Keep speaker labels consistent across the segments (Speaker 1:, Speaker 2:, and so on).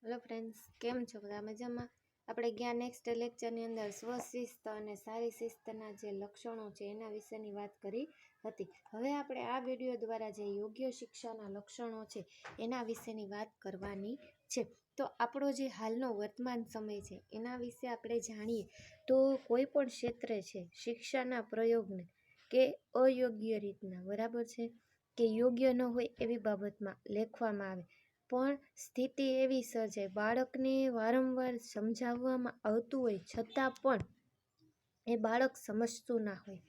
Speaker 1: Hello friends, કેમ છો? બધા મજામાં? આપણે ગયા નેક્સ્ટ લેક્ચરની અંદર સ્વશિસ્ત અને સારી શિસ્તના જે લક્ષણો છે એના વિશેની વાત કરી હતી. હવે આપણે આ વિડીયો દ્વારા જે યોગ્ય શિક્ષાના લક્ષણો છે એના વિશેની વાત કરવાની છે. તો આપણો જે હાલનો વર્તમાન સમય છે એના વિશે આપણે જાણીએ તો કોઈ પણ ક્ષેત્રે છે શિક્ષાના પ્રયોગને કે અયોગ્ય રીતના બરાબર છે કે યોગ્ય ન હોય એવી બાબતમાં લેખવામાં આવે પણ સ્થિતિ એવી સર્જાય, બાળકને વારંવાર સમજાવવામાં આવતું હોય છતાં પણ એ બાળક સમજતું ના હોય,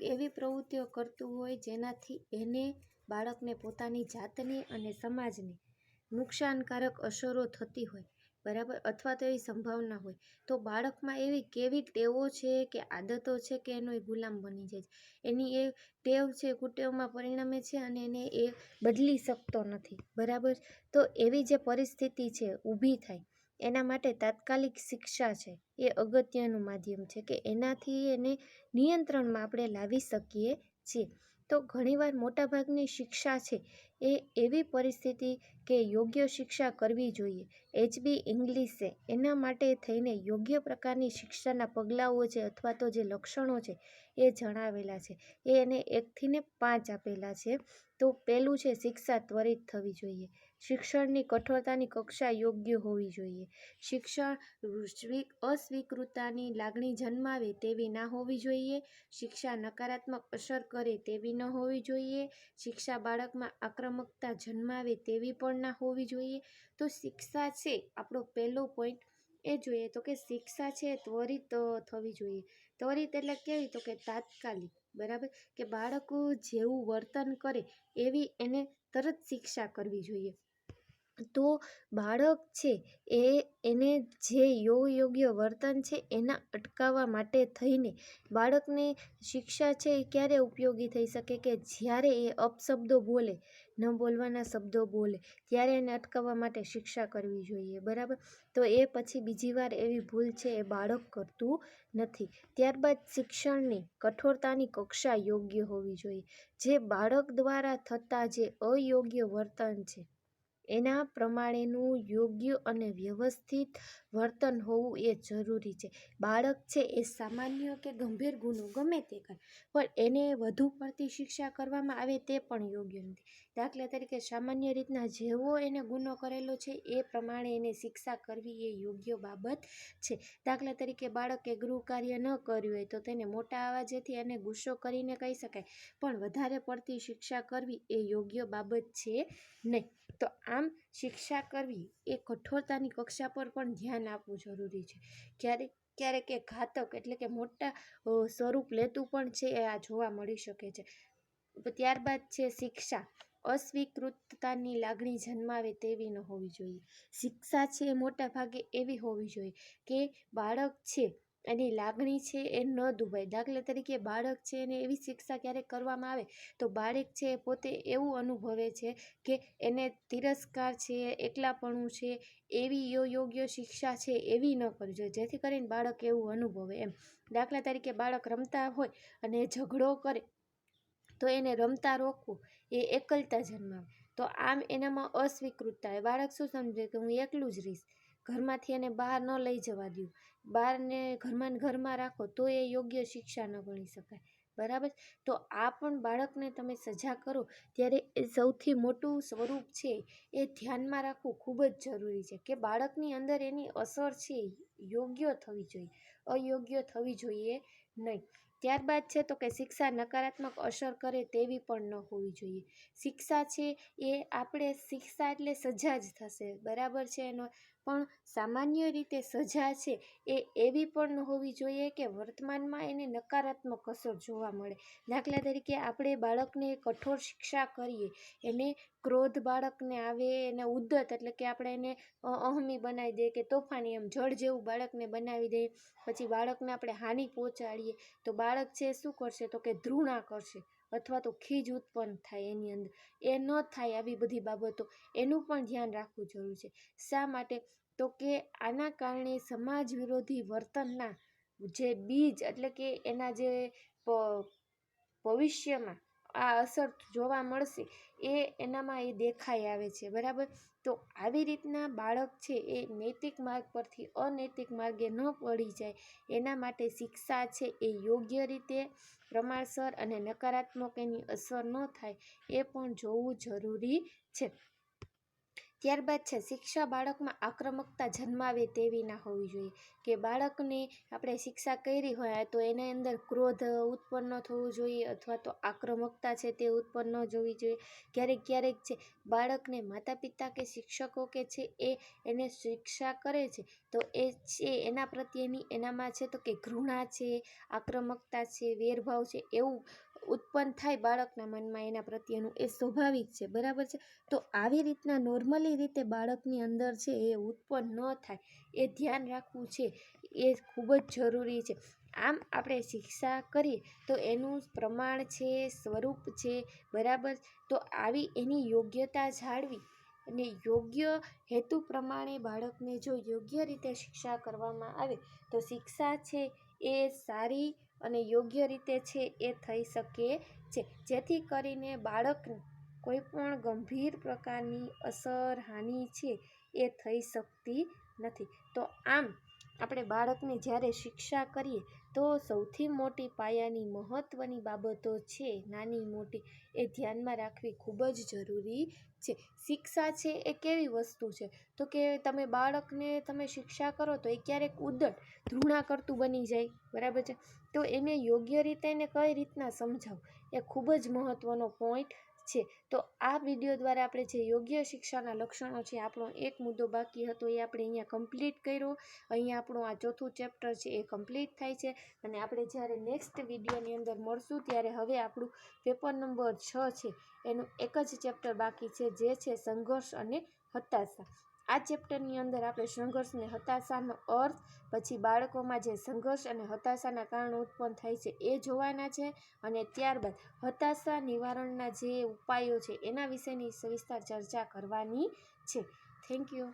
Speaker 1: એવી પ્રવૃત્તિઓ કરતું હોય જેનાથી એને બાળકને પોતાની જાતને અને સમાજને નુકસાનકારક અસરો થતી હોય બરાબર, અથવા તો એવી સંભાવના હોય તો બાળકમાં એવી કેવી ટેવો છે કે આદતો છે કે એનો એ ગુલામ બની જાય છે. એની એ ટેવ છે કુટેવમાં પરિણમે છે અને એને એ બદલી શકતો નથી બરાબર. તો એવી જે પરિસ્થિતિ છે ઊભી થાય એના માટે તાત્કાલિક શિક્ષા છે એ અગત્યનું માધ્યમ છે કે એનાથી એને નિયંત્રણમાં આપણે લાવી શકીએ છીએ. તો ઘણીવાર મોટાભાગની શિક્ષા છે એ એવી પરિસ્થિતિ કે યોગ્ય શિક્ષા કરવી જોઈએ. HB ઇંગ્લિશે એના માટે થઈને યોગ્ય પ્રકારની શિક્ષાના પગલાઓ છે અથવા તો જે લક્ષણો છે એ જણાવેલા છે. એને 1 થી 5 આપેલા છે. તો પહેલું છે શિક્ષા ત્વરિત થવી જોઈએ. શિક્ષણની કઠોરતાની કક્ષા યોગ્ય હોવી જોઈએ. શિક્ષણ અસ્વીકૃતતાની લાગણી જન્માવે તેવી ના હોવી જોઈએ. શિક્ષા નકારાત્મક અસર કરે તેવી ન હોવી જોઈએ. શિક્ષા બાળકમાં આક્રમકતા જન્માવે તેવી પણ ના હોવી જોઈએ. તો શિક્ષા છે આપણો પહેલો પોઈન્ટ એ જોઈએ તો કે શિક્ષા છે ત્વરિત થવી જોઈએ. ત્વરિત એટલે કેવી? તો કે તાત્કાલિક બરાબર, કે બાળકો જેવું વર્તન કરે એવી એને તરત શિક્ષા કરવી જોઈએ. તો બાળક છે એને જે યોગ્ય વર્તન છે એના અટકાવવા માટે થઈને બાળકને શિક્ષા છે એ ક્યારે ઉપયોગી થઈ શકે કે જ્યારે એ અપશબ્દો બોલે, ન બોલવાના શબ્દો બોલે ત્યારે એને અટકાવવા માટે શિક્ષા કરવી જોઈએ બરાબર. તો એ પછી બીજી વાર એવી ભૂલ છે એ બાળક કરતું નથી. ત્યારબાદ શિક્ષણની કઠોરતાની કક્ષા યોગ્ય હોવી જોઈએ. જે બાળક દ્વારા થતા જે અયોગ્ય વર્તન છે એના પ્રમાણેનું યોગ્ય અને વ્યવસ્થિત વર્તન હોવું એ જરૂરી છે. બાળક છે એ સામાન્ય કે ગંભીર ગુનો ગમે તે કરે પણ એને વધુ પડતી શિક્ષા કરવામાં આવે તે પણ યોગ્ય નથી. દાખલા તરીકે સામાન્ય રીતના જેવો એને ગુનો કરેલો છે એ પ્રમાણે એને શિક્ષા કરવી એ યોગ્ય બાબત છે. દાખલા તરીકે બાળકે ગૃહ કાર્ય ન કર્યું હોય તો તેને મોટા અવાજેથી એને ગુસ્સો કરીને કહી શકાય પણ વધારે પડતી શિક્ષા કરવી એ યોગ્ય બાબત છે નહીં. તો આમ શિક્ષા કરવી એ કઠોરતાની કક્ષા પર પણ ધ્યાન આપવું જરૂરી છે. ક્યારેક એ ઘાતક એટલે કે મોટા સ્વરૂપ લેતું પણ છે એ આ જોવા મળી શકે છે. ત્યારબાદ છે શિક્ષા અસ્વીકૃતતાની લાગણી જન્માવે તેવી ન હોવી જોઈએ. શિક્ષા છે એ મોટા ભાગે એવી હોવી જોઈએ કે બાળક છે એની લાગણી છે એ ન દુભાય. દાખલા તરીકે બાળક છે એને એવી શિક્ષા ક્યારેક કરવામાં આવે તો બાળક છે એ પોતે એવું અનુભવે છે કે એને તિરસ્કાર છે, એકલાપણું છે, એવી યોગ્ય શિક્ષા છે એવી ન કરવી જોઈએ જેથી કરીને બાળક એવું અનુભવે એમ. દાખલા તરીકે બાળક રમતા હોય અને ઝઘડો કરે તો એને રમતા રોકવું એ એકલતા જન્માવે. તો આમ એનામાં અસ્વીકૃતતા હોય. બાળક શું સમજે કે હું એકલું જ રહીશ, ઘરમાંથી એને બહાર ન લઈ જવા દઉં, બહારને ઘરમાં રાખો તો એ યોગ્ય શિક્ષા ન ગણી શકાય બરાબર. તો આ પણ બાળકને તમે સજા કરો ત્યારે એ સૌથી મોટું સ્વરૂપ છે એ ધ્યાનમાં રાખવું ખૂબ જ જરૂરી છે કે બાળકની અંદર એની અસર છે યોગ્ય થવી જોઈએ, અયોગ્ય થવી જોઈએ નહીં. ત્યારબાદ છે તો કે શિક્ષા નકારાત્મક અસર કરે તેવી પણ ન હોવી જોઈએ. શિક્ષા છે એ આપણે શિક્ષા એટલે સજા જ થશે બરાબર છે એનો, પણ સામાન્ય રીતે સજા છે એ એવી પણ ન હોવી જોઈએ કે વર્તમાનમાં એને નકારાત્મક અસર જોવા મળે. દાખલા તરીકે આપણે બાળકને કઠોર શિક્ષા કરીએ, એને ક્રોધ બાળકને આવે, એને ઉદ્ધત એટલે કે આપણે એને અહમી બનાવી દઈએ કે તોફાની એમ જળ જેવું બાળકને બનાવી દઈએ, પછી બાળકને આપણે હાનિ પહોંચાડીએ તો બાળક છે શું કરશે તો કે ધૃણા કરશે અથવા તો ખીજ ઉત્પન્ન થાય એની અંદર. એ ન થાય આવી બધી બાબતો એનું પણ ધ્યાન રાખવું જરૂરી છે. શા માટે? તો કે આના કારણે સમાજ વિરોધી વર્તનના જે બીજ એટલે કે એના જે ભવિષ્યમાં આ અસર જોવા મળશે એનામાં એ દેખાઈ આવે છે, બરાબર. તો આવી રીતના બાળક છે એ નૈતિક માર્ગ પરથી અનૈતિક માર્ગે ન પડી જાય એના માટે શિક્ષા છે એ યોગ્ય રીતે, પ્રમાણસર અને નકારાત્મક એની અસર ન થાય એ પણ જોવું જરૂરી છે. ત્યારબાદ છે શિક્ષા બાળકમાં આક્રમકતા જન્માવે તેવી ના હોવી જોઈએ, કે બાળકને આપણે શિક્ષા કરી હોય તો એના અંદર ક્રોધ ઉત્પન્ન ન થવું જોઈએ અથવા તો આક્રમકતા છે તે ઉત્પન્ન ન જોવી જોઈએ. ક્યારેક છે બાળકને માતા પિતા કે શિક્ષકો કે છે એને શિક્ષા કરે છે તો એ છે એના પ્રત્યેની એનામાં છે તો કે ઘૃણા છે, આક્રમકતા છે, વેરભાવ છે એવું ઉત્પન્ન થાય બાળકના મનમાં એના પ્રત્યેનું, એ સ્વાભાવિક છે, બરાબર છે. તો આવી રીતના નોર્મલી રીતે બાળકની અંદર છે એ ઉત્પન્ન ન થાય એ ધ્યાન રાખવું છે એ ખૂબ જ જરૂરી છે. આમ આપણે શિક્ષા કરીએ તો એનું પ્રમાણ છે, સ્વરૂપ છે, બરાબર. તો આવી એની યોગ્યતા જાળવી અને યોગ્ય હેતુ પ્રમાણે બાળકને જો યોગ્ય રીતે શિક્ષા કરવામાં આવે તો શિક્ષા છે એ સારી અને યોગ્ય રીતે છે એ થઈ શકે છે, જેથી કરીને બાળકને કોઈ પણ ગંભીર પ્રકારની અસર, હાનિ છે એ થઈ શકતી નથી. તો આમ આપણે બાળકને જ્યારે શિક્ષા કરીએ તો સૌથી મોટી પાયાની મહત્ત્વની બાબતો છે, નાની મોટી, એ ધ્યાનમાં રાખવી ખૂબ જ જરૂરી છે. શિક્ષા છે એ કેવી વસ્તુ છે તો કે તમે બાળકને તમે શિક્ષા કરો તો એ ક્યારેક ઉદ્ધત ધૃણા કરતું બની જાય, બરાબર છે. તો એને યોગ્ય રીતે એને કઈ રીતના સમજાવવું એ ખૂબ જ મહત્ત્વનો પોઈન્ટ છે. તો આ વિડીયો દ્વારા આપણે જે યોગ્ય શિક્ષાના લક્ષણો છે, આપણો એક મુદ્દો બાકી હતો એ આપણે અહીંયા કમ્પ્લીટ કર્યો. અહીંયા આપણું આ ચોથું ચેપ્ટર છે એ કમ્પ્લીટ થાય છે અને આપણે જ્યારે નેક્સ્ટ વિડીયોની અંદર મળશું ત્યારે હવે આપણું પેપર નંબર 6 છે એનું એક જ ચેપ્ટર બાકી છે, જે છે સંઘર્ષ અને હતાશા. આ ચેપ્ટરની અંદર આપણે સંઘર્ષ અને હતાશાનો અર્થ, પછી બાળકોમાં જે સંઘર્ષ અને હતાશાના કારણો ઉત્પન્ન થાય છે એ જોવાના છે અને ત્યારબાદ હતાશા નિવારણના જે ઉપાયો છે એના વિશેની સવિસ્તાર ચર્ચા કરવાની છે. Thank you.